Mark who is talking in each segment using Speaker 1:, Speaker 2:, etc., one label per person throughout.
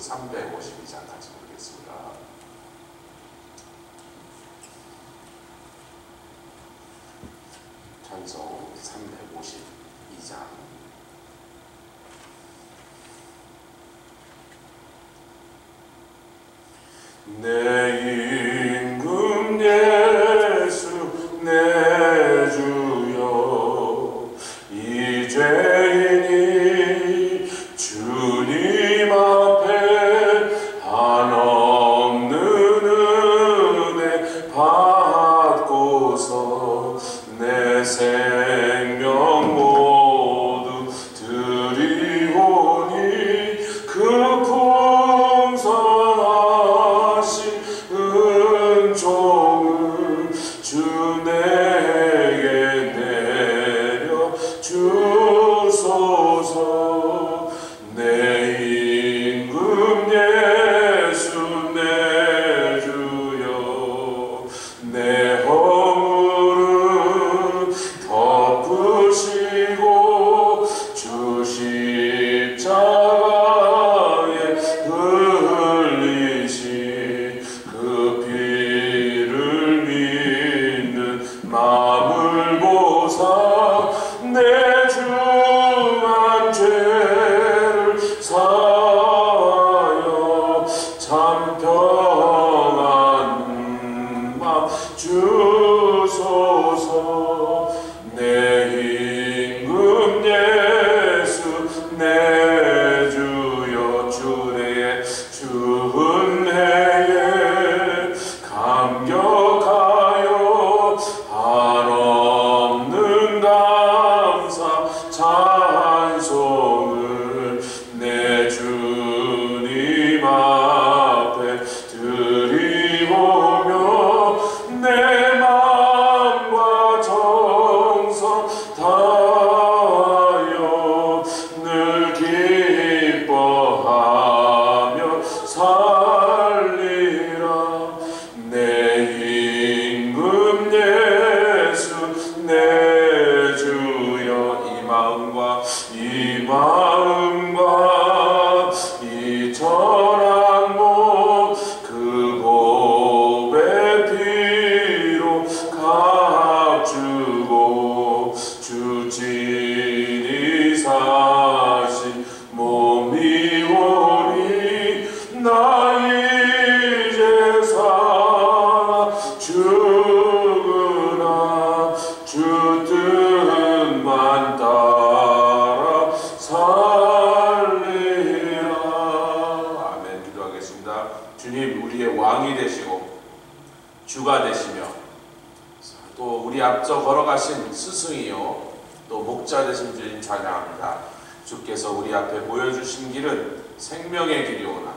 Speaker 1: 352장 같이 보겠습니다. 찬송 352장. 내 임금 예수 내 주여, 이 죄인이 주님 앞에 한없는 은혜 받고서 내 생명 모두 드리오니 그 풍성하신 은총을 주 내게 내려 주소서. 내 임금 예수 내 주여, 내 허물은 덮으시고 주 십자가에 흘리신 그 피를 믿는 마음을 보사 내 중한 죄를 사하여 참 평안 맘 주소서. 내 임금 예수 내 주여, 주의 주은혜에 감격하여 한없는 감사 찬송을 내 주님 앞에 드리오며 내 마음과 정성 다하여 늘 기뻐하며 살리라. 내 임금 예수 내 주여, 이 마음과 이 천한 못 그 보배 피로 값주고 주 진이 사신 몸이 오니 나 이제 살아 죽으나 주 뜻만 따라 살리라. 아멘. 기도하겠습니다. 주님, 우리의 왕이 되시고 주가 되시며 또 우리 앞서 걸어가신 스승이요 또 목자 되신 주님 찬양합니다. 주께서 우리 앞에 보여주신 길은 생명의 길이오나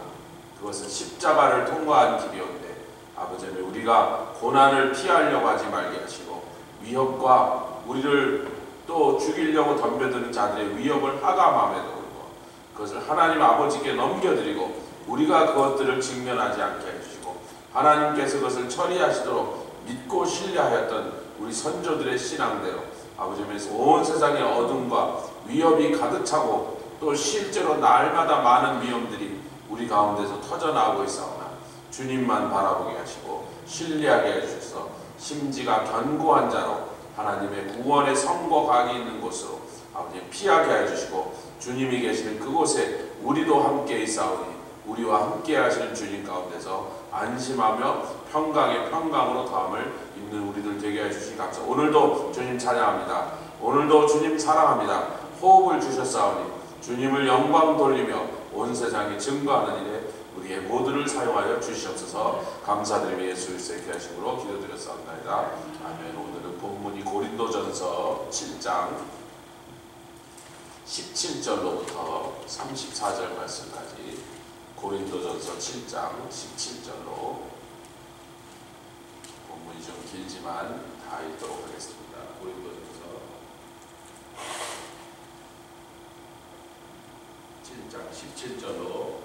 Speaker 1: 그것은 십자가를 통과한 길이온데, 아버지 하나님, 우리가 고난을 피하려고 하지 말게 하시고 위협과 우리를 또 죽이려고 덤벼드는 자들의 위협을 하감함에도 불구하고 그것을 하나님 아버지께 넘겨드리고 우리가 그것들을 직면하지 않게 해주시고 하나님께서 그것을 처리하시도록 믿고 신뢰하였던 우리 선조들의 신앙대로 아버지 하나님, 온 세상의 어둠과 위협이 가득 차고 또 실제로 날마다 많은 위험들이 우리 가운데서 터져나오고 있사오나 주님만 바라보게 하시고 신뢰하게 해주셔서 심지가 견고한 자로 하나님의 구원의 성거각이 있는 곳으로 아버지 피하게 해주시고 주님이 계시는 그곳에 우리도 함께 있사오니 우리와 함께 하시는 주님 가운데서 안심하며 평강의 평강으로 다음을 잇는 우리들 되게 해주시기 감사합니다. 오늘도 주님 찬양합니다. 오늘도 주님 사랑합니다. 호흡을 주셨사오니 주님을 영광 돌리며 온 세상에 증거하는 일에 우리의 모두를 사용하여 주시옵소서. 감사드리며 예수 그리스도의 귀하심으로 기도드렸사옵나이다. 아멘. 오늘은 본문이 고린도전서 7장 17절로부터 34절 말씀까지, 고린도전서 7장 17절로, 본문이 좀 길지만 다 읽도록 하겠습니다. 고린도전서 7장 17절로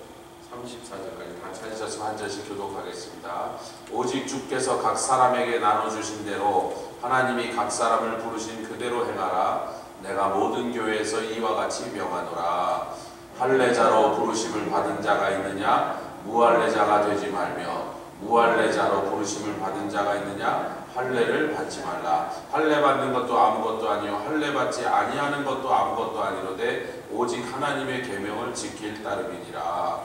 Speaker 1: 34절까지 다 찾으셔서 한 절씩 교독하겠습니다. 오직 주께서 각 사람에게 나눠주신 대로 하나님이 각 사람을 부르신 그대로 행하라. 내가 모든 교회에서 이와 같이 명하노라. 할례자로 부르심을 받은 자가 있느냐? 무할례자가 되지 말며 무할례자로 부르심을 받은 자가 있느냐? 할례를 받지 말라. 할례 받는 것도 아무것도 아니요 할례 받지 아니하는 것도 아무것도 아니로되 오직 하나님의 계명을 지킬 따름이니라.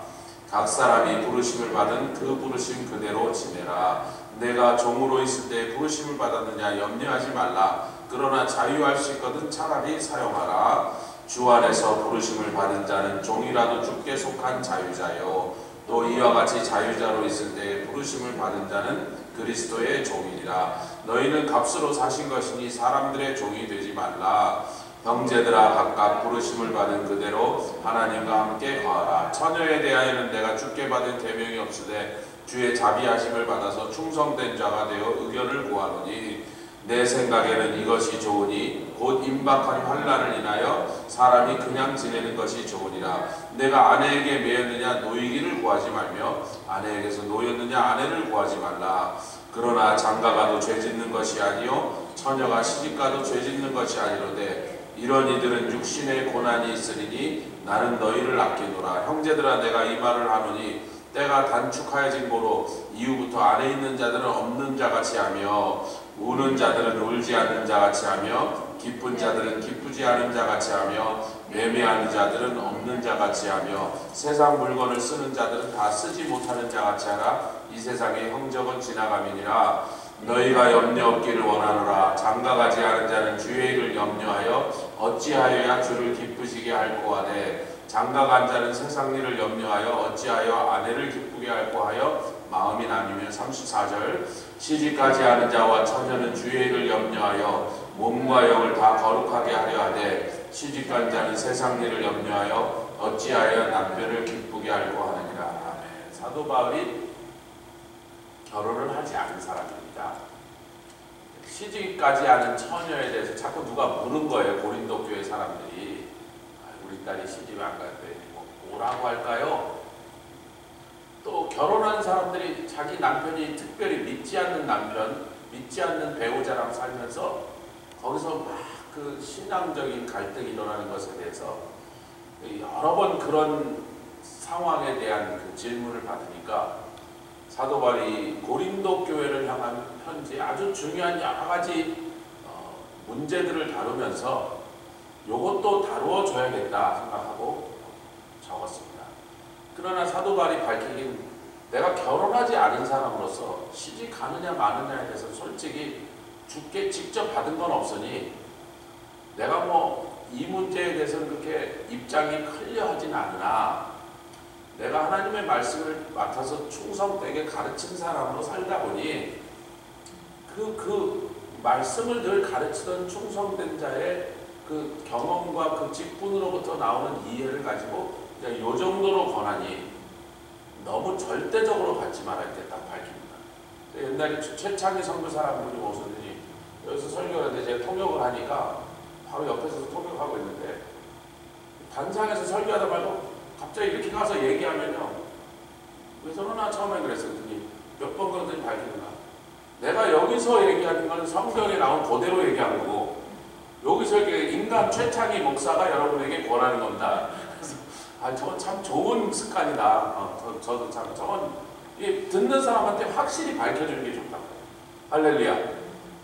Speaker 1: 각 사람이 부르심을 받은 그 부르심 그대로 지내라. 내가 종으로 있을 때 부르심을 받았느냐 염려하지 말라. 그러나 자유할 수 있거든 차라리 사용하라. 주 안에서 부르심을 받은 자는 종이라도 주께 속한 자유자요 또 이와 같이 자유자로 있을 때 부르심을 받은 자는 그리스도의 종이니라. 너희는 값으로 사신 것이니 사람들의 종이 되지 말라. 형제들아 각각 부르심을 받은 그대로 하나님과 함께 거하라. 처녀에 대하여는 내가 주께 받은 계명이 없으되 주의 자비하심을 받아서 충성된 자가 되어 의견을 구하노니 내 생각에는 이것이 좋으니 곧 임박한 환난을 인하여 사람이 그냥 지내는 것이 좋으니라. 내가 아내에게 매였느냐 노이기를 구하지 말며 아내에게서 노였느냐 아내를 구하지 말라. 그러나 장가가도 죄짓는 것이 아니요 처녀가 시집가도 죄짓는 것이 아니로되 이런 이들은 육신의 고난이 있으리니 나는 너희를 아끼노라. 형제들아 내가 이 말을 하노니 때가 단축하여진 고로 이후부터 안에 있는 자들은 없는 자같이 하며 우는 자들은 울지 않는 자같이 하며 기쁜 자들은 기쁘지 않은 자같이 하며 매매하는 자들은 없는 자같이 하며 세상 물건을 쓰는 자들은 다 쓰지 못하는 자같이 하라. 이 세상의 형적은 지나감이니라. 너희가 염려 없기를 원하노라. 장가가지 않은 자는 주의 일을 염려하여 어찌하여야 주를 기쁘시게 할꼬 하되 장가간 자는 세상 일을 염려하여 어찌하여 아내를 기쁘게 할꼬 하여 마음이 나뉘며 34절 시집가지 않은 자와 처녀는 주의 일을 염려하여 몸과 영을 다 거룩하게 하려 하되 시집간 자는 세상 일을 염려하여 어찌하여 남편을 기쁘게 할꼬 하느니라. 아멘. 사도 바울이 결혼을 하지 않은 사람입니다. 시집가지 않은 처녀에 대해서 자꾸 누가 물은 거예요. 고린도 교회 사람들이. 우리 딸이 시집 안 갈 때 뭐라고 할까요? 또 결혼한 사람들이 자기 남편이 특별히 믿지 않는 남편, 믿지 않는 배우자랑 살면서 거기서 막 그 신앙적인 갈등이 일어나는 것에 대해서 여러 번 그런 상황에 대한 그 질문을 받으니까 사도 바울이 고린도 교회를 향한 편지에 아주 중요한 여러 가지 문제들을 다루면서 이것도 다루어줘야겠다 생각하고 적었습니다. 그러나 사도 바울이 밝히긴 내가 결혼하지 않은 사람으로서 시집 가느냐 마느냐에 대해서 솔직히 주께 직접 받은 건 없으니 내가 뭐 이 문제에 대해서는 그렇게 입장이 클리어하진 않으나 내가 하나님의 말씀을 맡아서 충성되게 가르친 사람으로 살다 보니 그 말씀을 늘 가르치던 충성된 자의 그 경험과 그 직분으로부터 나오는 이해를 가지고 그냥 요 정도로 권하니 너무 절대적으로 받지 말아야 돼 딱 밝힙니다. 옛날에 최창희 선교사 한 분이 오셨더니 여기서 설교를 하는데 제가 통역을 하니까 바로 옆에서 통역하고 있는데 단상에서 설교하다 말고 갑자기 이렇게 가서 얘기하면요. 왜 저러나 처음에 그랬더니 몇 번 그러더니 밝히는가. 내가 여기서 얘기하는 건 성경에 나온 그대로 얘기한 거고 여기서 이렇게 인간 최창희 목사가 여러분에게 권하는 겁니다. 그래서 저건 참 좋은 습관이다. 저도 참 저건 듣는 사람한테 확실히 밝혀주는 게 좋다. 할렐루야.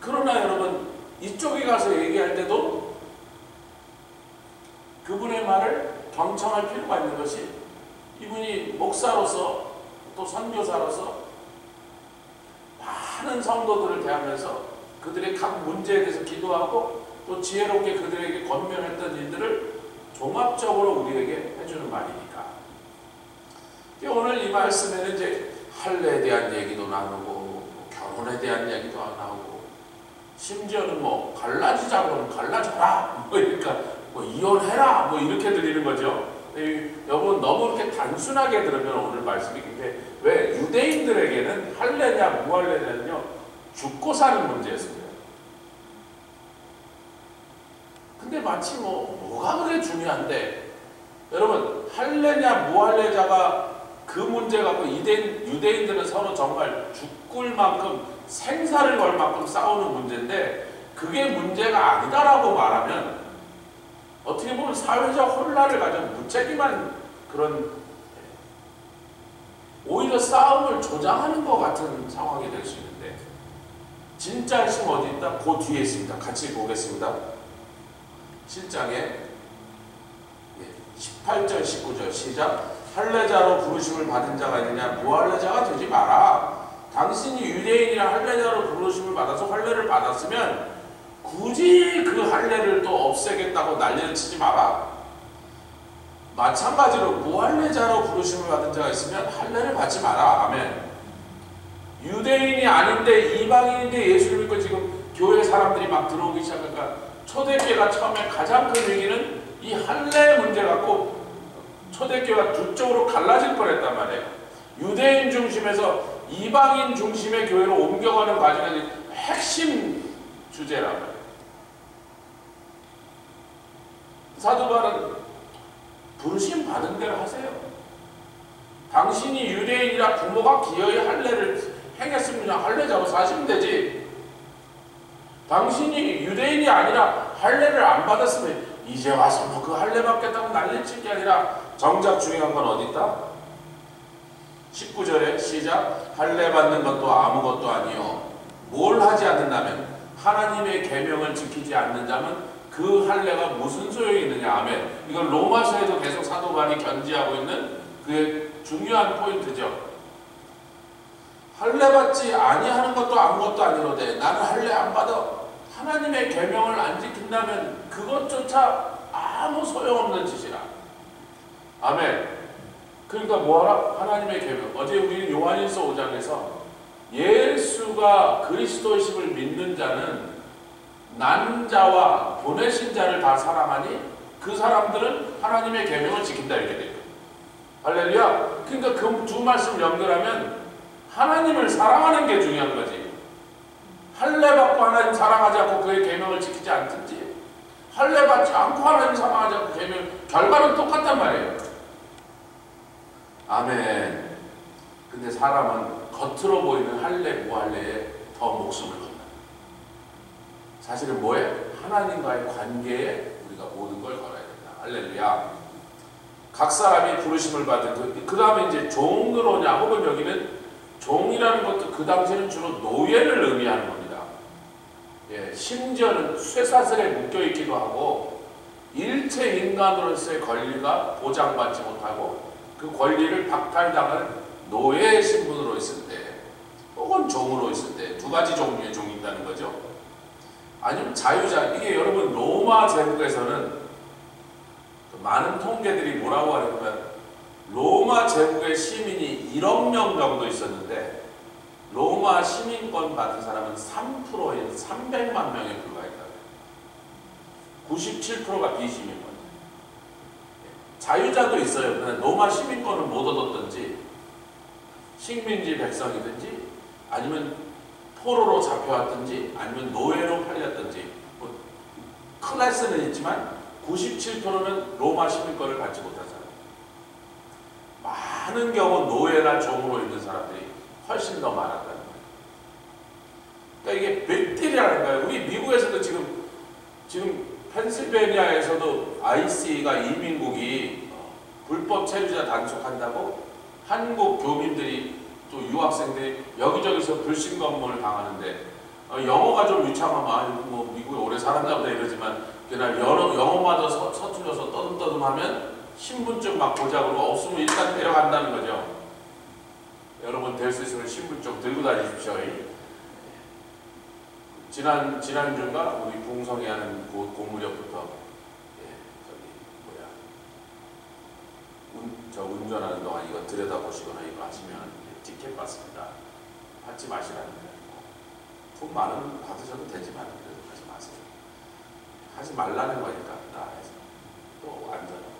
Speaker 1: 그러나 여러분 이쪽에 가서 얘기할 때도 그분의 말을 경청할 필요가 있는 것이 이분이 목사로서 또 선교사로서 많은 성도들을 대하면서 그들의 각 문제에 대해서 기도하고 또 지혜롭게 그들에게 권면했던 일들을 종합적으로 우리에게 해주는 말이니까. 오늘 이 말씀에는 이제 할례에 대한 얘기도 나누고 결혼에 대한 얘기도 나오고 심지어는 뭐 갈라지자고 하면 갈라져라 그러니까 뭐 이혼해라 뭐 이렇게 들리는 거죠. 여러분 너무 이렇게 단순하게 들으면 오늘 말씀이 근데 왜 유대인들에게는 할례냐 무할례냐는요 죽고 사는 문제였습니다. 근데 마치 뭐가 그렇게 중요한데 여러분 할례냐 무할례자가 그 문제 갖고 유대인들은 서로 정말 죽을 만큼 생사를 걸 만큼 싸우는 문제인데 그게 문제가 아니다라고 말하면 어떻게 보면 사회적 혼란을 가진 무책임한 그런, 오히려 싸움을 조장하는 것 같은 상황이 될 수 있는데, 진짜 핵심 어디 있다? 그 뒤에 있습니다. 같이 보겠습니다. 7장에 18절 19절 시작. 할례자로 부르심을 받은 자가 있느냐? 무할례자가 되지 마라. 당신이 유대인이라 할례자로 부르심을 받아서 할례를 받았으면 굳이 그 할례를 또 없애겠다고 난리를 치지 마라. 마찬가지로 무할례자로 부르심을 받은 자가 있으면 할례를 받지 마라. 아멘. 유대인이 아닌데 이방인인데 예수를 믿고 지금 교회 사람들이 막 들어오기 시작하니까, 초대교회가 처음에 가장 큰 위기는 이 할례 문제 갖고 초대교회가 두 쪽으로 갈라질 뻔했단 말이에요. 유대인 중심에서 이방인 중심의 교회로 옮겨가는 과정이 핵심 주제란 말이에요. 사도 바울은 부르심 받은 대로 하세요. 당신이 유대인이라 부모가 기어이 할례를 행했으면 그냥 할례 잡아서 하시면 되지. 당신이 유대인이 아니라 할례를 안 받았으면 이제 와서 뭐 그 할례 받겠다고 난리 칠 게 아니라, 정작 중요한 건 어디 있다? 19절에 시작. 할례 받는 것도 아무것도 아니요 뭘 하지 않는다면 하나님의 계명을 지키지 않는 자면 그 할례가 무슨 소용이 있느냐. 아멘. 이건 로마서에도 계속 사도 바울이 견지하고 있는 그의 중요한 포인트죠. 할례 받지 아니하는 것도 아무것도 아니로되 나는 할례 안 받아. 하나님의 계명을 안 지킨다면 그것조차 아무 소용없는 짓이라. 아멘. 그러니까 뭐하라? 하나님의 계명. 어제 우리는 요한일서 5장에서 예수가 그리스도이심을 믿는 자는 난 자와 보내신 자를 다 사랑하니 그 사람들은 하나님의 계명을 지킨다, 이렇게 돼요. 할렐루야. 그러니까 그 두 말씀 연결하면 하나님을 사랑하는 게 중요한 거지. 할례 받고 하나님 사랑하지 않고 그의 계명을 지키지 않든지, 할례 받지 않고 하나님 사랑하지 않고 계명, 결과는 똑같단 말이에요. 아멘. 근데 사람은 겉으로 보이는 할례 무할례에 더 목숨을 건다. 사실은 뭐예요? 하나님과의 관계에 우리가 모든 걸 걸어야 된다. 할렐루야. 각 사람이 부르심을 받은 그 다음에 이제 종으로냐, 혹은 여기는 종이라는 것도 그 당시에는 주로 노예를 의미하는 겁니다. 예, 심지어는 쇠사슬에 묶여있기도 하고 일체 인간으로서의 권리가 보장받지 못하고 그 권리를 박탈당할 노예 신분으로 있을 때, 혹은 종으로 있을 때, 두 가지 종류의 종이 있다는 거죠. 아니면 자유자. 이게 여러분 로마 제국에서는 많은 통계들이 뭐라고 하냐면 로마 제국의 시민이 1억 명 정도 있었는데 로마 시민권 받은 사람은 3%인 300만 명에 불과했다. 97%가 비시민권. 자유자도 있어요. 그냥 로마 시민권을 못 얻었든지 식민지 백성이든지 아니면 포로로 잡혀왔든지 아니면 노예로 팔렸든지, 뭐 클래스는 있지만 97%는 로마 시민권을 받지 못한 사람. 많은 경우 노예나 종으로 있는 사람들이 훨씬 더 많았다는 거예요. 그러니까 이게 빅딜이라는 거예요. 우리 미국에서도 지금 펜실베니아에서도 IC가 이민국이 불법 체류자 단속한다고 한국 교민들이 또 유학생들이 여기저기서 불신검문을 당하는데, 영어가 좀 유창하면 뭐 미국에 오래 살았나 보다 이러지만, 그날 영어마저 서툴러서 떠듬떠듬하면 신분증 막 보자고 없으면 일단 데려간다는 거죠. 여러분 될 수 있으면 신분증 들고 다니십시오. 지난주인가 우리 붕성이 하는 고무역부터 운전하는 동안 이거 들여다보시거나 이거 하시면 티켓 받습니다. 받지 마시라는 거예요. 돈 많으면 받으셔도 되지만 그래도 하지 마세요. 하지 말라는 거니까 나 해서 또 안전하고.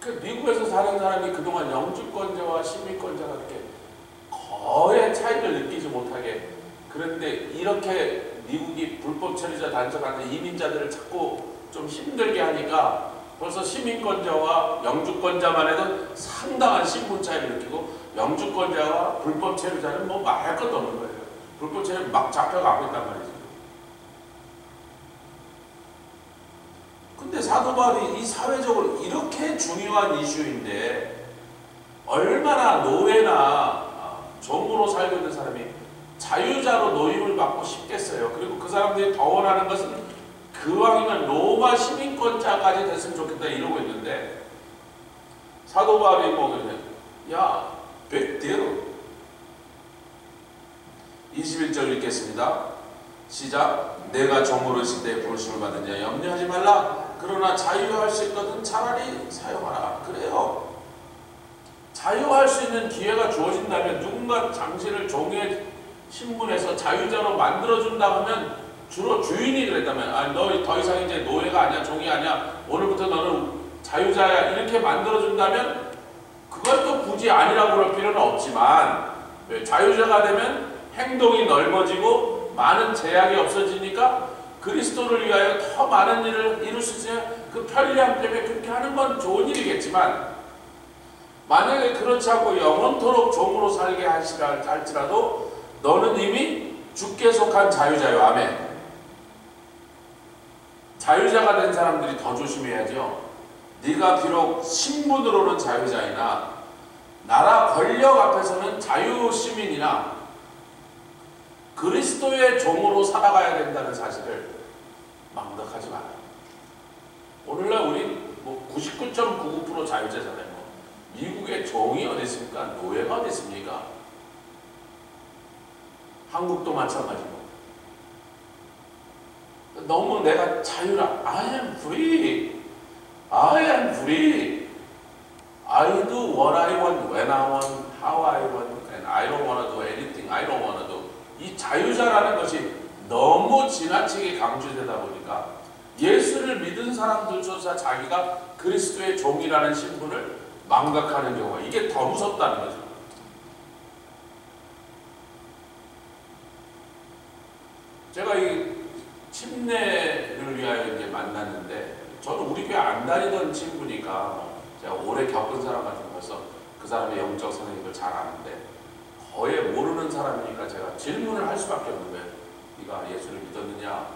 Speaker 1: 그 미국에서 사는 사람이 그동안 영주권자와 시민권자가 이렇게 거의 차이를 느끼지 못하게, 그런데 이렇게 미국이 불법 체류자 단속하는 이민자들을 자꾸 좀 힘들게 하니까 벌써 시민권자와 영주권자만 해도 상당한 신분 차이를 느끼고, 영주권자와 불법 체류자는 뭐 말할 것도 없는 거예요. 불법 체류 막 잡혀가고 있단 말이죠. 근데 사도 바울이 이 사회적으로 이렇게 중요한 이슈인데 얼마나 노예나 종으로 살고 있는 사람이 자유자로 노임을 받고 싶겠어요. 그리고 그 사람들이 더 원하는 것은 그왕이면 로마 시민권자까지 됐으면 좋겠다 이러고 있는데 사도 바울이 뭐 그래? 야, big deal. 21절 읽겠습니다. 시작. 내가 종으로 있을 때 부르심을 받은 자 염려하지 말라. 그러나 자유할 수 있거든 차라리 사용하라. 그래요. 자유할 수 있는 기회가 주어진다면 누군가 당신을 종의 신분에서 자유자로 만들어준다 하면 주로 주인이 그랬다면 너 더 이상 이제 노예가 아니야 종이 아니야 오늘부터 너는 자유자야 이렇게 만들어준다면 그걸 또 굳이 아니라고 그럴 필요는 없지만 자유자가 되면 행동이 넓어지고 많은 제약이 없어지니까 그리스도를 위하여 더 많은 일을 이룰 수 있어요. 그 편리함 때문에 그렇게 하는 건 좋은 일이겠지만 만약에 그렇지 않고 영원토록 종으로 살게 할지라도 너는 이미 주께 속한 자유자요. 아멘. 자유자가 된 사람들이 더 조심해야죠. 네가 비록 신분으로는 자유자이나 나라 권력 앞에서는 자유시민이나 그리스도의 종으로 살아가야 된다는 사실을 망각하지 마라. 오늘날 우리 뭐 99.99% 자유자잖아요. 미국의 종이 어디 있습니까? 노예가 어디 있습니까? 한국도 마찬가지고. 너무 내가 자유라. I am free. I am free. I do what I want, when I want, how I want, and I don't want to do anything I don't want to do. 이 자유자라는 것이 너무 지나치게 강조되다 보니까 예수를 믿은 사람들조차 자기가 그리스도의 종이라는 신분을 망각하는 경우가 이게 더 무섭다는 거죠. 제가 이 침례를 위하여 이제 만났는데 저는 우리 교회 안 다니던 친구니까 제가 오래 겪은 사람 같은 거서 그 사람의 영적 선생님을 잘 아는데 거의 모르는 사람이니까 제가 질문을 할 수밖에 없는 거예요. 네가 예수를 믿었느냐?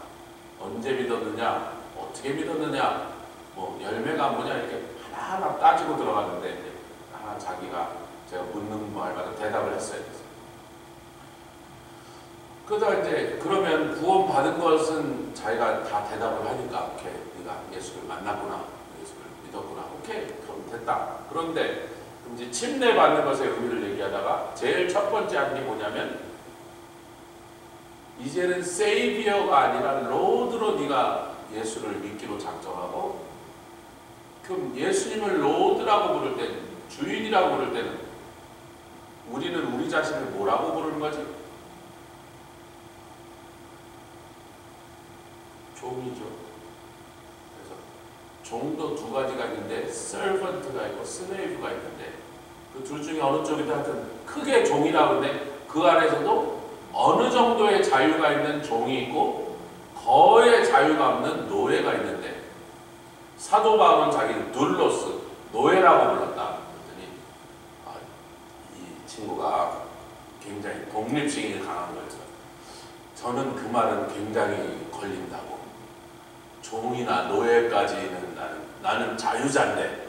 Speaker 1: 언제 믿었느냐? 어떻게 믿었느냐? 뭐 열매가 뭐냐? 이렇게 하나하나 따지고 들어갔는데 이제 하나 자기가 제가 묻는 말마다 대답을 했어야 됐어요. 그러다가 이제 그러면 구원 받은 것은 자기가 다 대답을 하니까 오케이 네가 예수를 만났구나 예수를 믿었구나 오케이 그럼 됐다. 그런데 이제 침례 받는 것의 의미를 얘기하다가 제일 첫 번째 한 게 뭐냐면 이제는 세이비어가 아니라 로드로 네가 예수를 믿기로 작정하고 그럼 예수님을 로드라고 부를 때는 주인이라고 부를 때는 우리는 우리 자신을 뭐라고 부르는 거지? 종이죠. 그래서 종도 두 가지가 있는데 servant가 있고 slave가 있는데 그 둘 중에 어느 쪽이든 하여튼 크게 종이라고 하는데 그 안에서도 어느 정도의 자유가 있는 종이 있고 거의 자유가 없는 노예가 있는데 사도 바울은 자기를 둘로스 노예라고 불렀다. 그랬더니 이 친구가 굉장히 독립심이 강한 거예요. 저는 그 말은 굉장히 걸린다고. 종이나 노예까지는 나는 자유자인데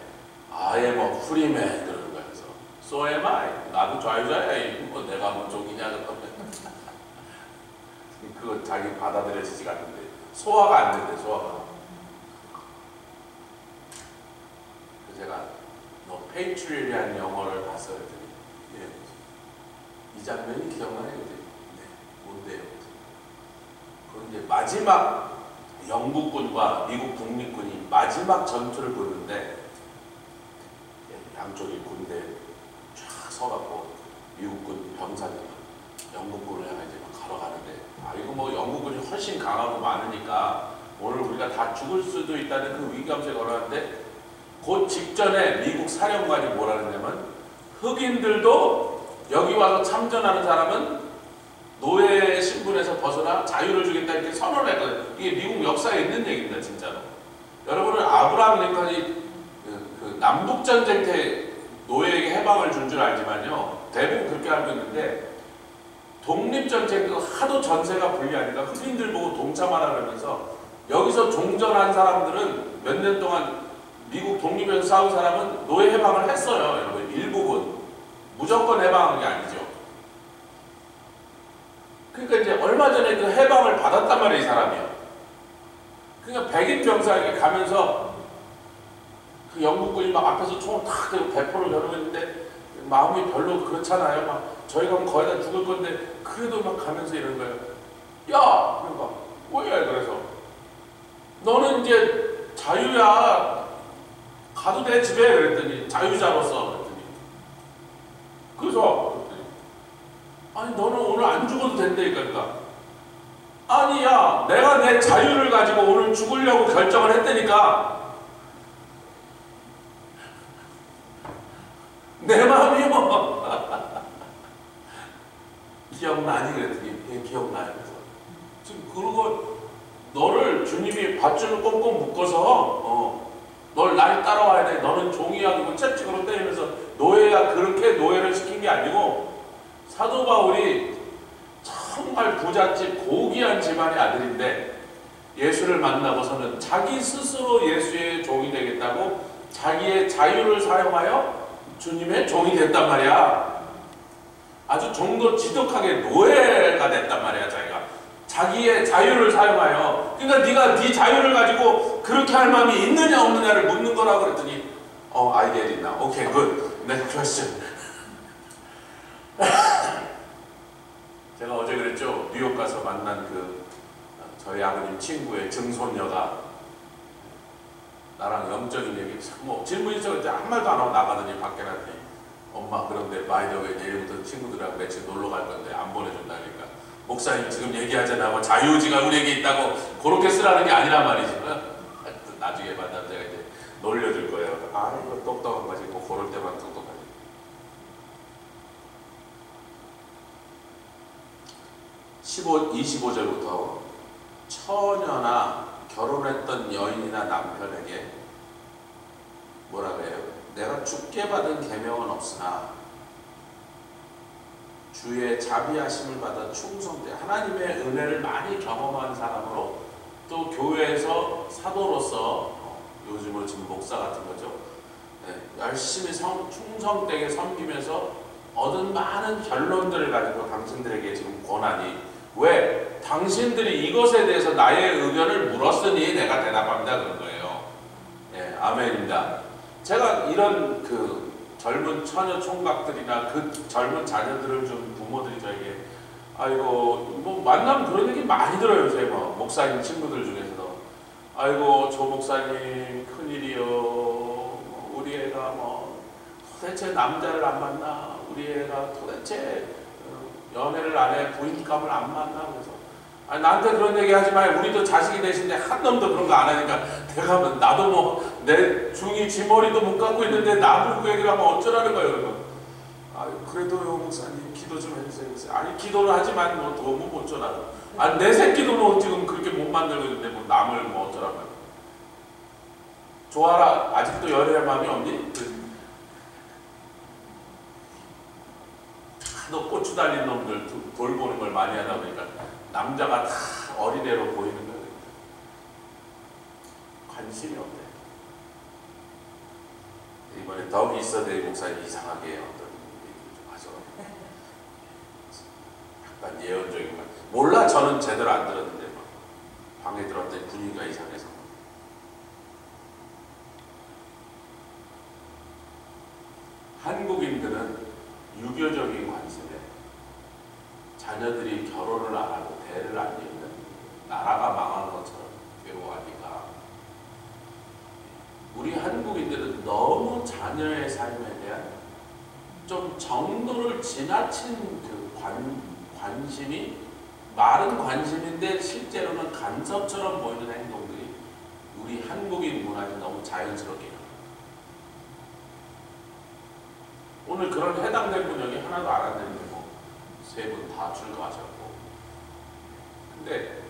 Speaker 1: I am a free man 그러는 거예요. 그래서 So am I. 나도 자유자야. 뭐 내가 뭐 종이냐 그러면 그거 자기 받아들여지지가 않는데 소화가 안 된대. 소화가. 그래서 제가 너 페이트리얼이라는 영어를 봤어 그랬더니 이 장면이 기억나네. 네. 뭔데요? 그런데 마지막 영국군과 미국 독립군이 마지막 전투를 벌였는데 양쪽이 군대 쫙 서갖고 미국군 병사들 영국군을 향해 이제 막 걸어가는데 이거 뭐 영국군이 훨씬 강하고 많으니까 오늘 우리가 다 죽을 수도 있다는 그 위기감에 걸어가는데 그 직전에 미국 사령관이 뭐라는 냐면 흑인들도 여기 와서 참전하는 사람은 노예 신분에서 벗어나 자유를 주겠다 이렇게 선언을 했거든요. 이게 미국 역사에 있는 얘기입니다. 진짜로. 여러분은 아브라함 링컨이 그 남북전쟁 때 노예에게 해방을 준 줄 알지만요. 대부분 그렇게 알고 있는데 독립전쟁도 하도 전세가 불리하니까 흑인들 보고 동참하라 그러면서 여기서 종전한 사람들은 몇 년 동안 미국 독립에서 싸운 사람은 노예 해방을 했어요. 여러분 일부분. 무조건 해방한 게 아니죠. 그러니까 이제 얼마 전에 그 해방을 받았단 말이에요, 이 사람이요. 그러니까 백인 병사에게 가면서 그 영국군이 막 앞에서 총을 탁 대고 배포를 겨누고 있는데 마음이 별로 그렇잖아요. 막 저희가 거의 다 죽을 건데 그래도 막 가면서 이런 거예요. 야! 그러니까 왜? 그래서 너는 이제 자유야. 가도 돼 집에. 그랬더니 자유자로서. 그랬더니 그래서 아니 너는 오늘 안 죽어도 된다니까. 그러니까 아니야 내가 내 자유를 가지고 오늘 죽으려고 결정을 했다니까. 내 마음이요. 기억나니? 그랬더니 예, 기억나요. 그래서 지금 그러고 너를 주님이 밧줄을 꽁꽁 묶어서 널 날 따라와야 돼. 너는 종이야. 그리고 채찍으로 때리면서 노예야. 그렇게 노예를 시킨 게 아니고 사도 바울이 정말 부잣집 고귀한 집안의 아들인데 예수를 만나고서는 자기 스스로 예수의 종이 되겠다고 자기의 자유를 사용하여 주님의 종이 됐단 말이야. 아주 종도 지독하게 노예가 됐단 말이야. 자기의 자유를 사용하여. 그러니까 네가 네 자유를 가지고 그렇게 할 마음이 있느냐 없느냐를 묻는 거라고 그랬더니 I get it now. Okay, good. Next question. 제가 어제 그랬죠. 뉴욕 가서 만난 그 저희 아버님 친구의 증손녀가 나랑 영적인 얘기 뭐 질문이 있었는데 한 말도 안 하고 나가더니 밖에 나더니 엄마 그런데 바이더웨이 내일부터 친구들하고 며칠 놀러 갈 건데 안 보내준다니까. 목사님 지금 얘기하잖아. 자유의지가 우리에게 있다고 그렇게 쓰라는 게 아니란 말이지. 나중에 만나면 제가 이제 놀려줄 거예요. 아 이거 똑똑한 거지. 뭐 그럴 때만 똑똑하지. 25절부터 처녀나 결혼했던 여인이나 남편에게 뭐라 그래요? 내가 주께 받은 계명은 없으나 주의 자비하심을 받아 충성돼 하나님의 은혜를 많이 경험한 사람으로 또 교회에서 사도로서 요즘은 지금 목사 같은 거죠. 네, 열심히 충성되게 섬기면서 얻은 많은 결론들을 가지고 당신들에게 지금 권하니 왜? 당신들이 이것에 대해서 나의 의견을 물었으니 내가 대답합니다. 그런 거예요. 네, 아멘입니다. 제가 이런 그 젊은 처녀 총각들이나 그 젊은 자녀들을 준 부모들이 저에게 아이고 뭐 만나면 그런 얘기 많이 들어요. 요새 뭐 목사님 친구들 중에서도 아이고 조 목사님 큰일이요. 우리 애가 뭐 도대체 남자를 안 만나. 우리 애가 도대체 연애를 안 해. 부인감을 안 만나. 그래서 아니, 나한테 그런 얘기 하지 마요. 우리도 자식이 되신데 한 놈도 그런 거 안 하니까 내가 나도 뭐 내 중이 쥐머리도 못 갖고 있는데 나보고 그 얘기를 하면 어쩌라는 거예요. 그러면 아유 그래도요 목사님 기도 좀 해주세요. 아니 기도를 하지만 뭐 도움은 못 줘라. 아니 내 새끼도 뭐 지금 그렇게 못 만들고 있는데 뭐 남을 뭐 어쩌라고. 좋아라. 아직도 연애할 마음이 없니? 너 고추 달린 놈들 돌보는 걸 많이 하다 보니까 남자가 다 어린애로 보이는 거예요. 관심이 없대. 이번에 덕 이서대 목사님 이상하게 어떤 얘기를 좀 하셔가지고 약간 예언적인 거 몰라. 저는 제대로 안 들었는데 막 방에 들었더니 분위기가 이상해서 한국인들은 유교적인 관습에 자녀들이 결혼을 안 하고 대를 안 이으면 나라가 망한 것처럼 괴로워하니까 우리 한국인들은 너무 자녀의 삶에 대한 좀 정도를 지나친 그 관심이 말은 관심인데 실제로는 간섭처럼 보이는 행동들이 우리 한국인 문화에 너무 자연스럽게 일어나요. 오늘 그런 해당된 분 여기 하나도 안 왔는데 뭐 세 분 다 출가하셨고 근데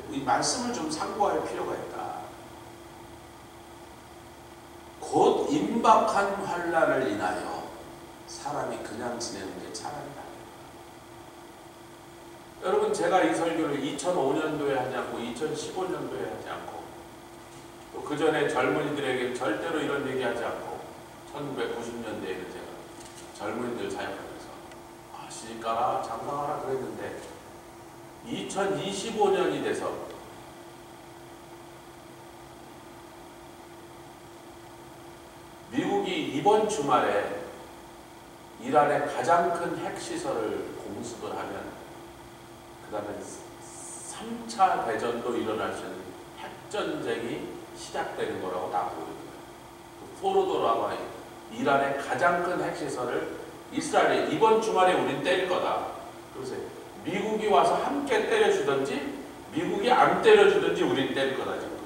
Speaker 1: 이 말씀을 좀 참고할 필요가 있다. 곧 임박한 환난을 인하여 사람이 그냥 지내는 게 차라리 나아요. 여러분 제가 이 설교를 2005년도에 하지 않고 2015년도에 하지 않고 또 그 전에 젊은이들에게 절대로 이런 얘기하지 않고 1990년대에는 제가 젊은이들 사역하면서 시집가라 장사하라 그랬는데 2025년이 돼서 미국이 이번 주말에 이란의 가장 큰 핵시설을 공습을 하면 그 다음에 3차 대전도 일어날 수 있는 핵전쟁이 시작되는 거라고 나오고 있는 거예요. 포로도라고 하는 이란의 가장 큰 핵시설을 이스라엘이 이번 주말에 우린 때릴 거다. 그래서 미국이 와서 함께 때려주든지 미국이 안 때려주든지 우린 때릴 거다 지금.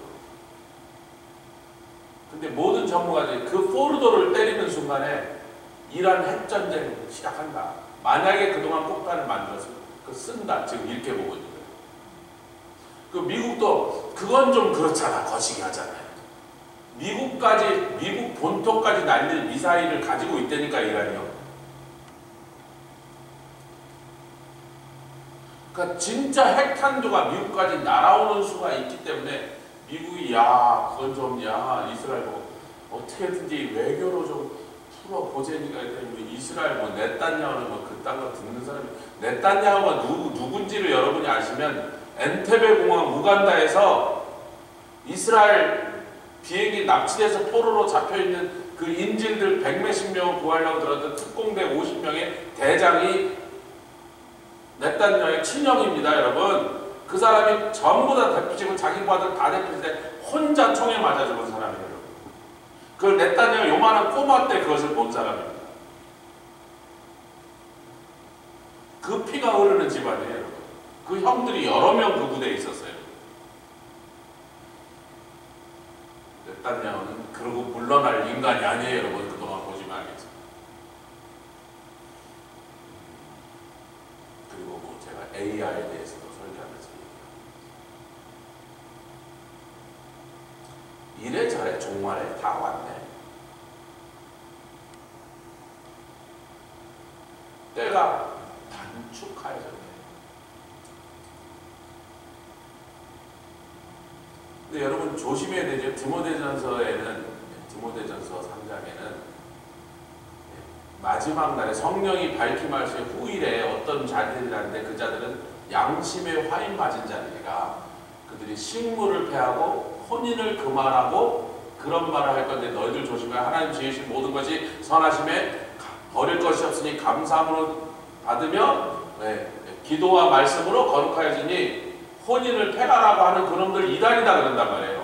Speaker 1: 근데 모든 전문가들이 그 포르도를 때리는 순간에 이란 핵전쟁 시작한다. 만약에 그동안 폭탄을 만들어서 그 쓴다. 지금 이렇게 보고 있는 거예요. 그 미국도 그건 좀 그렇잖아. 거시기 하잖아요. 미국 본토까지 날릴 미사일을 가지고 있다니까 이란이요. 그러니까 진짜 핵탄두가 미국까지 날아오는 수가 있기 때문에 미국이 그건 좀 이스라엘 어떻게든지 외교로 좀 풀어보자니까 이스라엘 네탄야후는 그딴 거 듣는 사람이 네탄야후가 누군지를 여러분이 아시면 엔테베 공항 우간다에서 이스라엘 비행기 납치돼서 포로로 잡혀있는 그 인질들 100몇십 명을 구하려고 들었던 특공대 50명의 대장이 네탄야후의 친형입니다 여러분. 그 사람이 전부 다 대표직을 자기 부하들 다 대표할 때 혼자 총에 맞아 죽은 사람이에요. 그걸 네탄야후 요만한 꼬마 때 그것을 본 사람입니다. 그 피가 흐르는 집안이에요. 여러분. 그 형들이 여러 명 그 부대에 있었어요. 네탄야후는 그러고 물러날 인간이 아니에요. 여러분 그동안 보시면 알겠죠. 그리고 제가 AI에 대해서도 설교하면서 이래저래 종말에 다 왔네. 때가 단축하여졌네. 근데 여러분 조심해야 되죠. 디모데전서 3장에는 마지막 날에 성령이 밝힘하실 후일에 어떤 자들이라는데 그 자들은 양심에 화인 맞은 자들이라 그들이 식물을 패하고 혼인을 금하라고 그런 말을 할 건데 너희들 조심해. 하나님 지으신 모든 것이 선하심에 버릴 것이 없으니 감사함으로 받으며 기도와 말씀으로 거룩하여지니 혼인을 패하라고 하는 그놈들 이단이다 그런단 말이에요.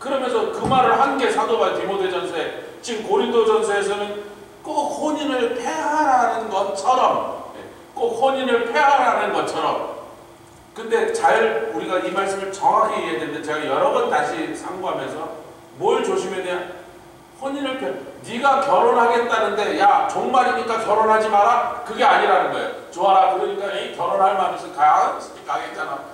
Speaker 1: 그러면서 그 말을 한 게 사도바 디모데전서에 지금 고린도전서에서는 꼭 혼인을 패하라는 것처럼 근데 잘 우리가 이 말씀을 정확히 이해해야 되는데 제가 여러 번 다시 상고하면서 뭘 조심해야 되냐? 혼인을 네가 결혼하겠다는데 종말이니까 결혼하지 마라? 그게 아니라는 거예요. 좋아라. 그러니까 결혼할 마음이 있어 가겠잖아.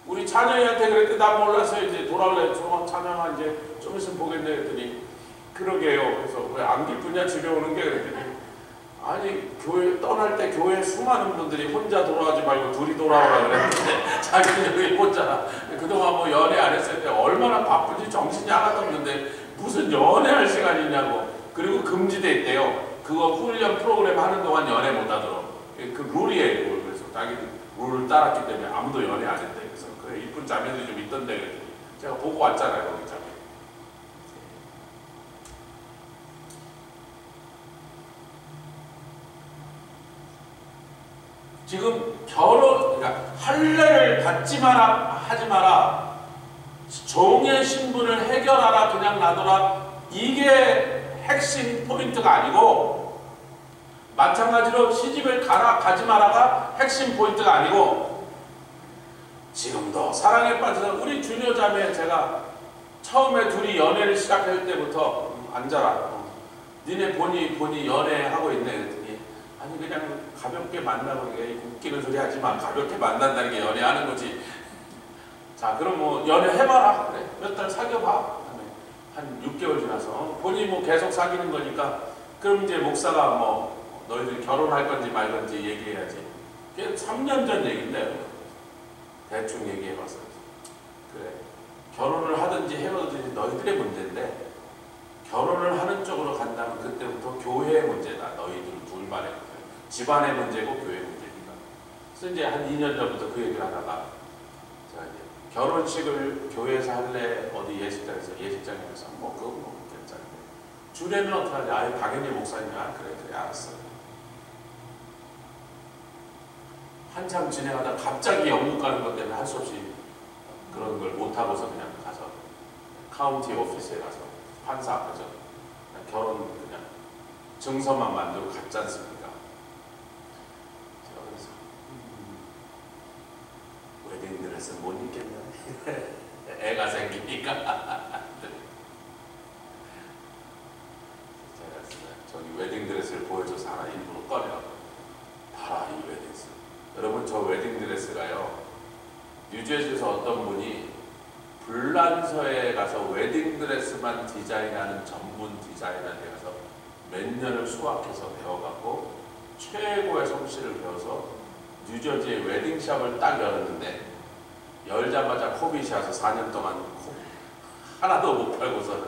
Speaker 1: 우리 찬영이한테 그랬더니 나 몰라서 이제 돌아올래. 찬영아 이제 좀 있으면 보겠네 했더니 그러게요. 그래서 왜 안 기쁘냐 집에 오는 게 그랬더니 아니 교회 떠날 때 교회 수많은 분들이 혼자 돌아가지 말고 둘이 돌아오라 그랬는데 자기는 여기 혼자 그동안 연애 안 했을 때 얼마나 바쁜지 정신이 하나도 없는데 무슨 연애할 시간이 있냐고. 그리고 금지돼 있대요. 그거 훈련 프로그램 하는 동안 연애 못 하도록. 그 룰이에요. 그래서 자기 룰을 따랐기 때문에 아무도 연애 안 했대. 그래서 그래 이쁜 자매들이 좀 있던데 그랬더니 제가 보고 왔잖아요. 거기 자매. 지금 그러니까 할례를 받지 마라, 하지 마라, 종의 신분을 해결하라, 그냥 놔둬라, 이게 핵심 포인트가 아니고, 마찬가지로 시집을 가라, 가지 마라가 핵심 포인트가 아니고, 지금도 사랑에 빠져서 우리 주녀자매 제가 처음에 둘이 연애를 시작할 때부터 앉아라. 니네 본이 연애하고 있네. 그랬더니 아니 그냥 가볍게 만나고 웃기는 소리 하지 마. 가볍게 만난다는 게 연애하는 거지. 자 그럼 연애해봐라. 그래 몇 달 사귀어봐. 한 6개월 지나서 본이 계속 사귀는 거니까 그럼 이제 목사가 너희들 결혼할 건지 말 건지 얘기해야지. 그게 3년 전 얘기인데 대충 얘기해봤어. 그래, 결혼을 하든지 헤어지든지 너희들의 문제인데 결혼을 하는 쪽으로 간다면 그때부터 교회의 문제다. 너희들 둘만의 문제. 집안의 문제고 교회 문제니까. 그래서 이제 한 2년 전부터 그 얘기를 하다가 자, 이제 결혼식을 교회에서 할래? 어디 예식장에서 뭐 그거 뭐 괜찮은데 주례는 어떻게 하지? 아예 당연히 목사님이 그래 알았어. 한참 진행하다 갑자기 영국 가는 것 때문에 할 수 없이 그런 걸 못하고서 그냥 가서 카운티 오피스에 가서 판사 앞에서 결혼 그냥 증서만 만들고 갔지 않습니까? 제가 그래서 웨딩드레스 못 입겠네. 애가 생기니까. 제가 저기 웨딩드레스를 보여줘서 하나 일부러 꺼내갖고 봐라 이 웨딩드레스. 여러분 저 웨딩드레스가요, 뉴저지에서 어떤 분이 불란서에 가서 웨딩드레스만 디자인하는 전문 디자이너에 가서 몇 년을 수학해서 배워갖고 최고의 솜씨를 배워서 뉴저지의 웨딩샵을 딱 열었는데 열자마자 코빗이 와서 4년 동안 하나도 못 팔고서는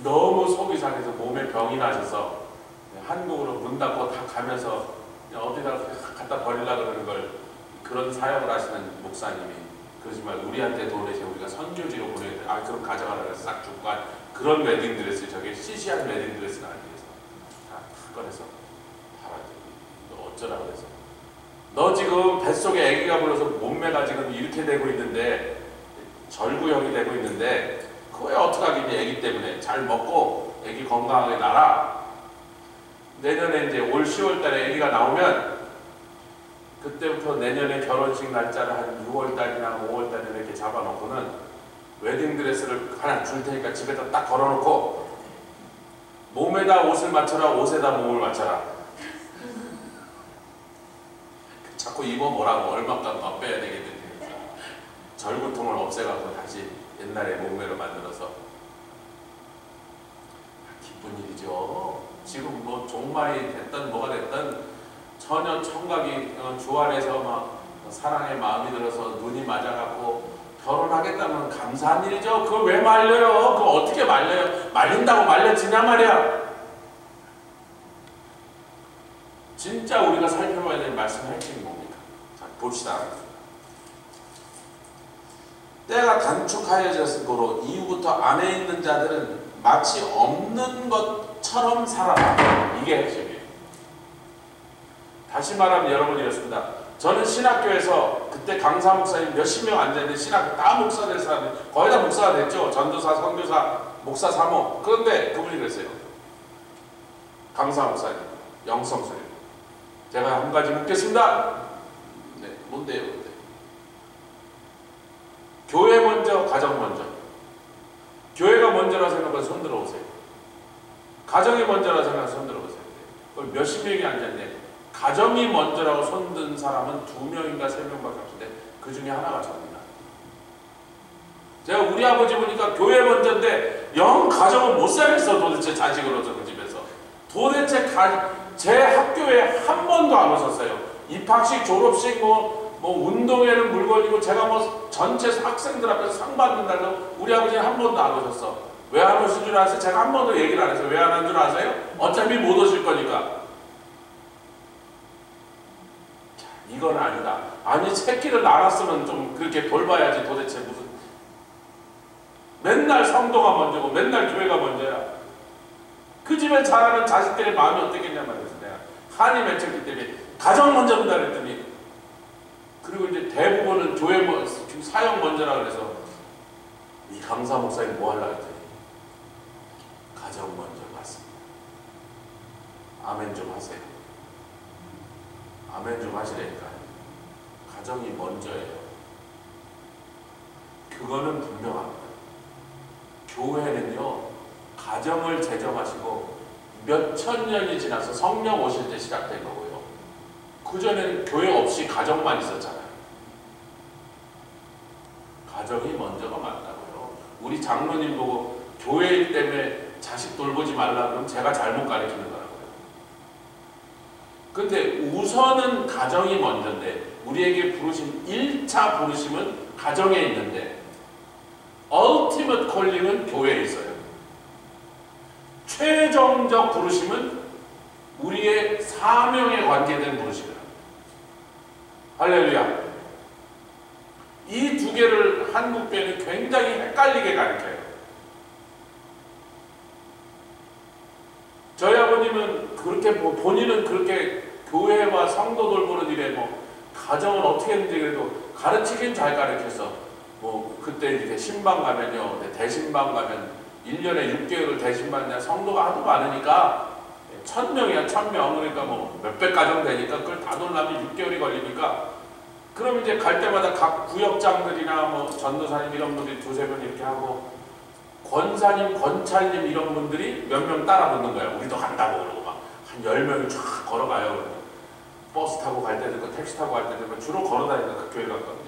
Speaker 1: 너무 속이 상해서 몸에 병이 나셔서 한국으로 문 닫고 다 가면서 어디다 갖다 버리려고 그러는 걸 그런 사역을 하시는 목사님이 그러지만 우리한테 돈 내시면 우리가 선교지로 보내야 돼. 그럼 가져가라 그래서 싹 주고 그런 웨딩드레스, 저게 시시한 웨딩드레스가 아니어서 다 꺼내서 팔아야 돼. 너 어쩌라 그래서 너 지금 뱃속에 아기가 불러서 몸매가 지금 이렇게 되고 있는데 절구형이 되고 있는데 그거에 어떡하겠니? 아기 때문에 잘 먹고 아기 건강하게 낳아. 내년에 이제 올 10월 달에 아기가 나오면 그때부터 내년에 결혼식 날짜를 한 6월 달이나 5월 달에 이렇게 잡아놓고는 웨딩드레스를 하나 줄 테니까 집에다 딱 걸어놓고 몸에다 옷을 맞춰라, 옷에다 몸을 맞춰라. 자꾸 입어보라고 얼마값 더 빼야 되겠는데 절구통을 없애갖고 다시 옛날의 몸매로 만들어서 기쁜 일이죠. 지금 뭐 종말이 됐든 뭐가 됐든 처녀 청각이 주 안에서 막 사랑의 마음이 들어서 눈이 맞아갖고 결혼하겠다면 감사한 일이죠. 그걸 왜 말려요? 그거 어떻게 말려요? 말린다고 말려지냐 말이야. 진짜 우리가 살펴봐야 될 말씀의 핵심이 뭡니까? 자, 봅시다. 때가 단축하여졌으므로 이후부터 안에 있는 자들은 마치 없는 것처럼 살아라. 이게 핵심이에요. 다시 말하면 여러분이 이렇습니다. 저는 신학교에서 그때 강사 목사님 몇십 명 앉아있는데 신학교 다 목사 될 사람이 거의 다 목사가 됐죠. 전도사, 선교사, 목사 사모. 그런데 그분이 그랬어요. 강사 목사님, 영성수님. 제가 한 가지 묻겠습니다. 네, 뭔데요? 근데? 교회 먼저, 가정 먼저. 교회가 먼저라 생각하면 손 들어보세요. 가정이 먼저라 생각하면 손 들어보세요. 그걸 몇십 명이 앉았는데 가정이 먼저라고 손든 사람은 2명인가 3명밖에 없는데 그 중에 하나가 저입니다. 제가 우리 아버지 보니까 교회 먼저인데 영 가정은 못 살겠어. 도대체 자식으로서 그 집에서. 도대체 제 학교에 한 번도 안 오셨어요. 입학식, 졸업식, 뭐 운동회는 물건이고 제가 뭐 전체 학생들 앞에서 상 받는 날도 우리 아버지는 한 번도 안 오셨어. 왜 안 오신 줄 아세요? 제가 한 번도 얘기를 안 해서 왜 안 한 줄 아세요? 어차피 못 오실 거니까. 이건 아니다. 아니 새끼를 낳았으면 좀 그렇게 돌봐야지. 도대체 무슨 맨날 성도가 먼저고 맨날 교회가 먼저야. 그 집에 자라는 자식들의 마음이 어떻겠냐 말이지. 내가 한이 맺혔기 때문에 가정 먼저 본다 그랬더니 그리고 이제 대부분은 교회 사역 먼저라 그래서 이 강사 목사님 뭐 하려고 했더니 가정 먼저 갔습니다. 아멘 좀 하세요. 아멘 좀 하시라니까요. 가정이 먼저예요. 그거는 분명합니다. 교회는요, 가정을 제정하시고 몇천 년이 지나서 성령 오실 때 시작된 거고요. 그전에는 교회 없이 가정만 있었잖아요. 가정이 먼저가 맞다고요. 우리 장로님 보고 교회 때문에 자식 돌보지 말라 그러면 제가 잘못 가르치는 거라고요. 근데 우선은 가정이 먼저인데 우리에게 부르심 1차 부르심은 가정에 있는데 ultimate calling은 교회에 있어요. 최종적 부르심은 우리의 사명에 관계된 부르심이다. 할렐루야. 이 두 개를 한국교회는 굉장히 헷갈리게 가르쳐요. 저희 아버님은 그렇게 본인은 그렇게 교회와 성도 돌보는 일에 가정은 어떻게 했는지 그래도 가르치긴 잘 가르쳐서 그때 이렇게 신방 가면요, 대신방 가면 1년에 6개월을 대신받는 성도가 하도 많으니까 1000명이야 1000명. 그러니까 몇백 가정 되니까 그걸 다 놀려면 6개월이 걸리니까 그럼 이제 갈 때마다 각 구역장들이나 전도사님 이런 분들이 두세 분 이렇게 하고 권사님, 권찰님 이런 분들이 몇 명 따라 붙는 거예요. 우리도 간다고 그러고 한 10명이 쫙 걸어가요. 버스 타고 갈 때도 있고 택시 타고 갈 때도 있고 주로 걸어다니니까 그 교회 갔거든요.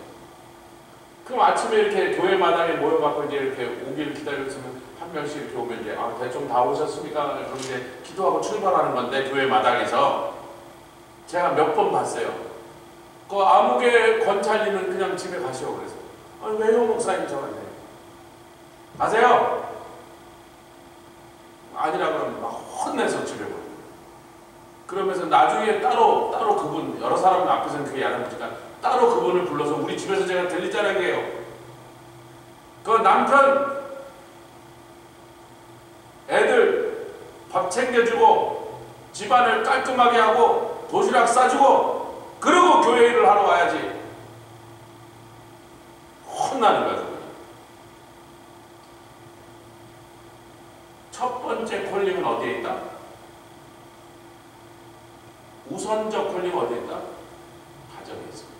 Speaker 1: 그럼 아침에 이렇게 교회 마당에 모여갖고 이제 이렇게 오길 기다렸으면 한 명씩 이렇게 오면 이제 대충 다 오셨습니까? 그럼 이제 기도하고 출발하는 건데 교회 마당에서 제가 몇 번 봤어요. 그 아무개 권찰님은 그냥 집에 가시오. 그래서 왜요 목사님 저한테 가세요. 아니라 그러면 막 혼내서 집에 보내요. 그러면서 나중에 따로 그분 여러 사람 앞에서는 그게 안 하니까 따로 그분을 불러서 우리 집에서 제가 들리자는 게요. 그 남편 애들 밥 챙겨주고 집안을 깔끔하게 하고 도시락 싸주고 그리고 교회 일을 하러 와야지. 혼나는 거야. 그분이. 첫 번째 콜링은 어디에 있다? 우선적 콜링은 어디에 있다? 가정에 있습니다.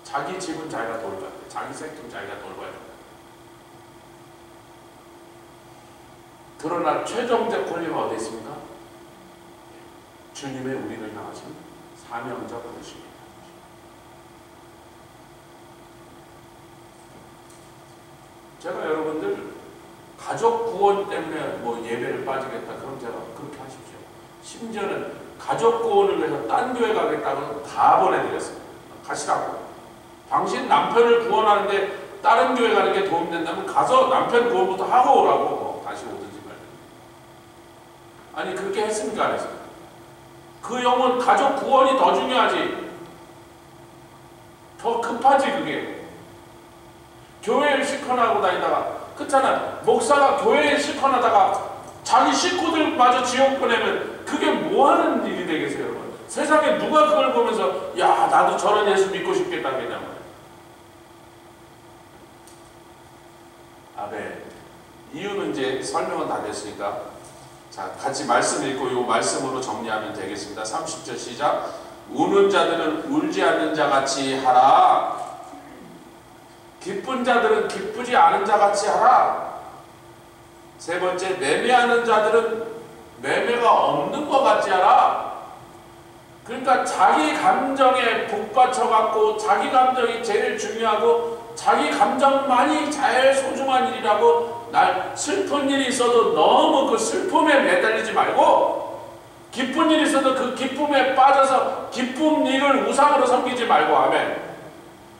Speaker 1: 자기 집은 자기가 돌봐야 돼. 자기 생tum 자기가 돌봐야 돼. 그러나 최종적 콜링은 어디에 있습니까? 주님의 우리를 향하신 사명적 부르심입니다. 제가 여러분들 가족 구원 때문에 예배를 빠지겠다 그럼 제가 그렇게 하십시오. 심지어는 가족 구원을 위해서 딴 교회 가겠다고 다 보내드렸습니다. 가시라고. 당신 남편을 구원하는데 다른 교회 가는 게 도움된다면 가서 남편 구원부터 하고 오라고. 다시 오든지 말든지. 아니 그렇게 했습니까? 안 했습니까? 그 영혼 가족 구원이 더 중요하지. 더 급하지 그게. 교회를 실컷하고 다니다가 그렇잖아. 목사가 교회에 실컷하다가 자기 식구들마저 지옥 보내면 그게 뭐하는 일이 되겠어요 여러분. 세상에 누가 그걸 보면서 야 나도 저런 예수 믿고 싶겠다 그냥. 아멘. 이유는 이제 설명은 다 됐으니까 자 같이 말씀 읽고 이 말씀으로 정리하면 되겠습니다. 30절 시작. 우는 자들은 울지 않는 자같이 하라. 기쁜 자들은 기쁘지 않은 자같이 하라. 세 번째, 매매하는 자들은 매매가 없는 것 같이 하라. 그러니까 자기 감정에 북받쳐갖고 자기 감정이 제일 중요하고 자기 감정만이 제일 소중한 일이라고 날 슬픈 일이 있어도 너무 그 슬픔에 매달리지 말고 기쁜 일이 있어도 그 기쁨에 빠져서 기쁜 일을 우상으로 섬기지 말고. 아멘.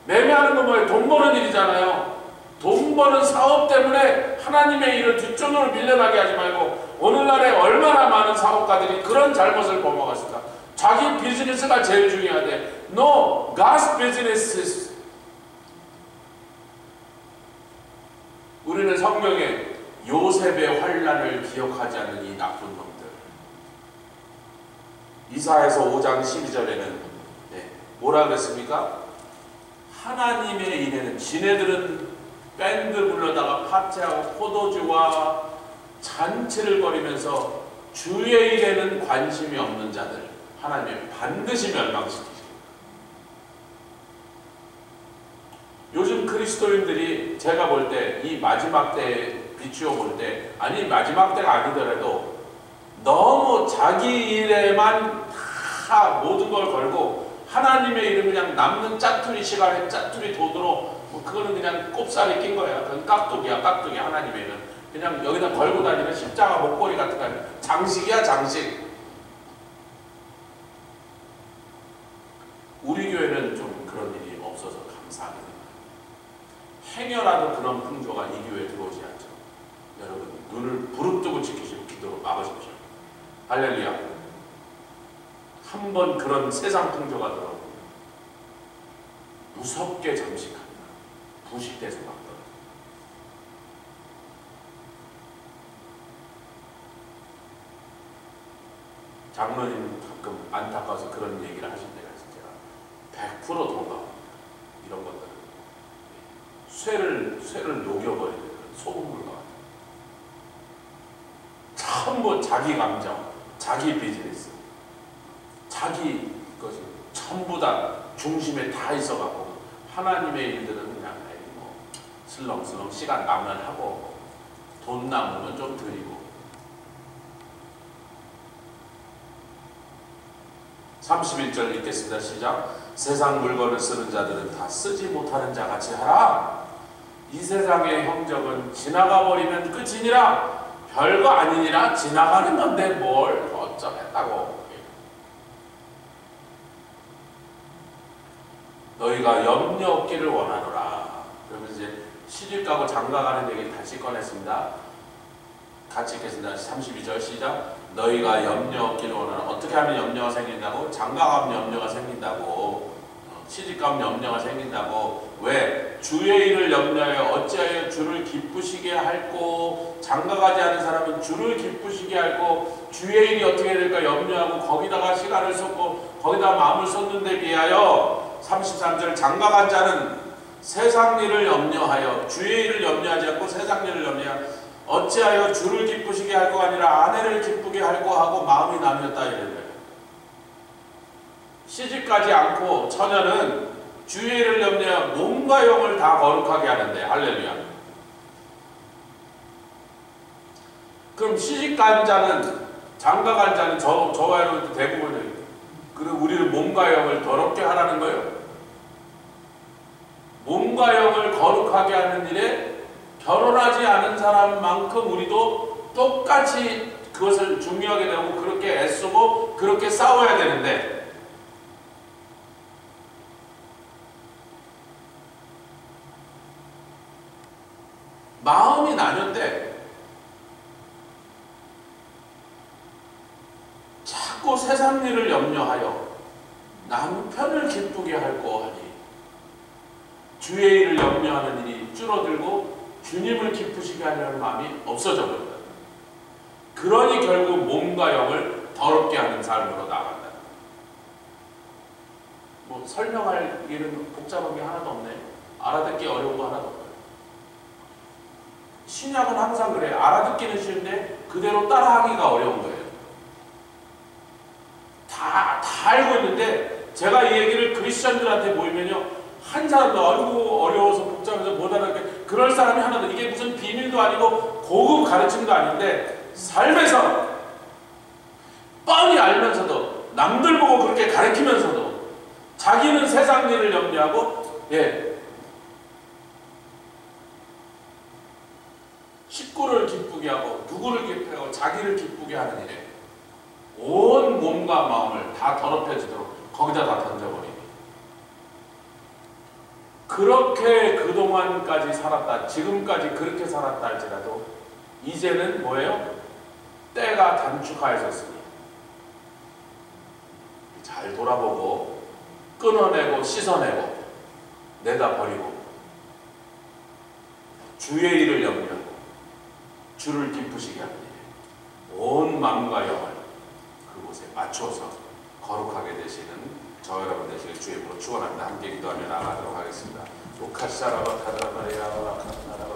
Speaker 1: 매매하는 건 뭐예요? 돈 버는 일이잖아요. 돈 버는 사업 때문에 하나님의 일을 뒷전으로 밀려나게 하지 말고. 오늘날에 얼마나 많은 사업가들이 그런 잘못을 범하겠습니까? 자기 비즈니스가 제일 중요하대. No, God's business. 우리는 성경에 요셉의 환난을 기억하지 않는 이 나쁜 놈들. 이사야서 5장 12절에는 뭐라 그랬습니까? 하나님의 일에는 지네들은 밴드 불러다가 파티하고 포도주와 잔치를 벌이면서 주의 일에는 관심이 없는 자들 하나님이 반드시 멸망시키시고. 요즘 그리스도인들이 제가 볼 때 이 마지막 때에 비추어 볼 때 아니 마지막 때가 아니더라도 너무 자기 일에만 다 모든 걸 걸고 하나님의 일은 그냥 남는 짜투리 시간에 짜투리 돈으로 그거는 그냥 꼽살이 낀 거야. 그건 깍두기야 깍두기. 하나님의 일은 그냥 여기다 걸고 다니는 십자가 목걸이 같은 거 장식이야 장식. 할렐루야. 한번 그런 세상 풍조가 들어오면 무섭게 잠식합니다. 부식돼서 막 떨어져요. 장로님 가끔 안타까워서 그런 얘기를 하실 때가 있어요. 100% 동감합니다. 이런 것들은 쇠를 녹여버리는 소금물 같아요. 전부 자기 감정, 자기 비즈니스, 자기 것이 전부 다 중심에 다 있어갖고 하나님의 일들은 그냥 뭐 슬렁슬렁 시간 나면 하고 돈 남으면 좀 드리고. 31절 읽겠습니다. 시작. 세상 물건을 쓰는 자들은 다 쓰지 못하는 자 같이 하라. 이 세상의 형적은 지나가 버리면 끝이니라. 별거 아니니라. 지나가는 건데 뭘 어쩌겠다고. 너희가 염려 없기를 원하노라. 그러면 이제 시집가고 장가가는 얘기를 다시 꺼냈습니다. 같이 읽겠습니다. 32절 시작. 너희가 염려 없기를 원하노라. 어떻게 하면 염려가 생긴다고? 장가가면 염려가 생긴다고. 시집가면 염려가 생긴다고. 왜? 주의 일을 염려하여 어찌하여 주를 기쁘시게 할꼬. 장가가지 않은 사람은 주를 기쁘시게 할꼬. 주의 일이 어떻게 될까 염려하고 거기다가 시간을 쏟고 거기다가 마음을 쏟는 데 비하여 33절 장가간 자는 세상 일을 염려하여 주의 일을 염려하지 않고 세상 일을 염려하여 어찌하여 주를 기쁘시게 할 거 아니라 아내를 기쁘게 할 거 하고 마음이 나뉘었다 이랬어요. 시집가지 않고 처녀는 주의 일을 염려하여 몸과 영을 다 거룩하게 하는데 할렐루야. 그럼 시집간 자는 장가간 자는 저와 여러분 대부분은 그럼 우리는 몸과 영을 더럽게 하라는 거예요. 몸과 영을 거룩하게 하는 일에 결혼하지 않은 사람만큼 우리도 똑같이 그것을 중요하게 되고 그렇게 애쓰고 그렇게 싸워야 되는데 마음이 나뉘었대. 자꾸 세상 일을 염려하여 남편을 기쁘게 할거 하니 주의 일을 염려하는 일이 줄어들고 주님을 기쁘시게 하려는 마음이 없어져 버린다. 그러니 결국 몸과 영을 더럽게 하는 삶으로 나간다. 뭐 설명할 일은 복잡한 게 하나도 없네. 알아듣기 어려운 거 하나도 없어요. 신약은 항상 그래. 알아듣기는 쉬운데 그대로 따라하기가 어려운 거예요. 다 알고 있는데 제가 이 얘기를 크리스천들한테 모이면요. 한 사람도 아이고 어려워서 복잡해서 못 알아듣게 그럴 사람이 하나도 이게 무슨 비밀도 아니고 고급 가르침도 아닌데 삶에서 뻔히 알면서도 남들 보고 그렇게 가르치면서도 자기는 세상 일을 염려하고 식구를 기쁘게 하고 누구를 기쁘게 하고 자기를 기쁘게 하는 일에 온 몸과 마음을 다 더럽혀지도록 거기다 다 던져버리니 그렇게 그동안까지 살았다. 지금까지 그렇게 살았다 할지라도 이제는 뭐예요? 때가 단축하여졌으니 잘 돌아보고 끊어내고 씻어내고 내다버리고 주의 일을 염려하고 주를 기쁘시게 하는 일에 온 마음과 영을 그곳에 맞춰서 거룩하게 되시는 저 여러분 되시길 주의 이름으로 축원합니다. 함께 기도하며 나가도록 하겠습니다. 오카샤라바 카라바레야바라 칸나라바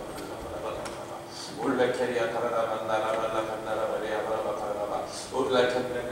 Speaker 1: 카라바라바 올레케리아 카라라바 나라발라 칸나라바레야바라바 카라라바 올레케리아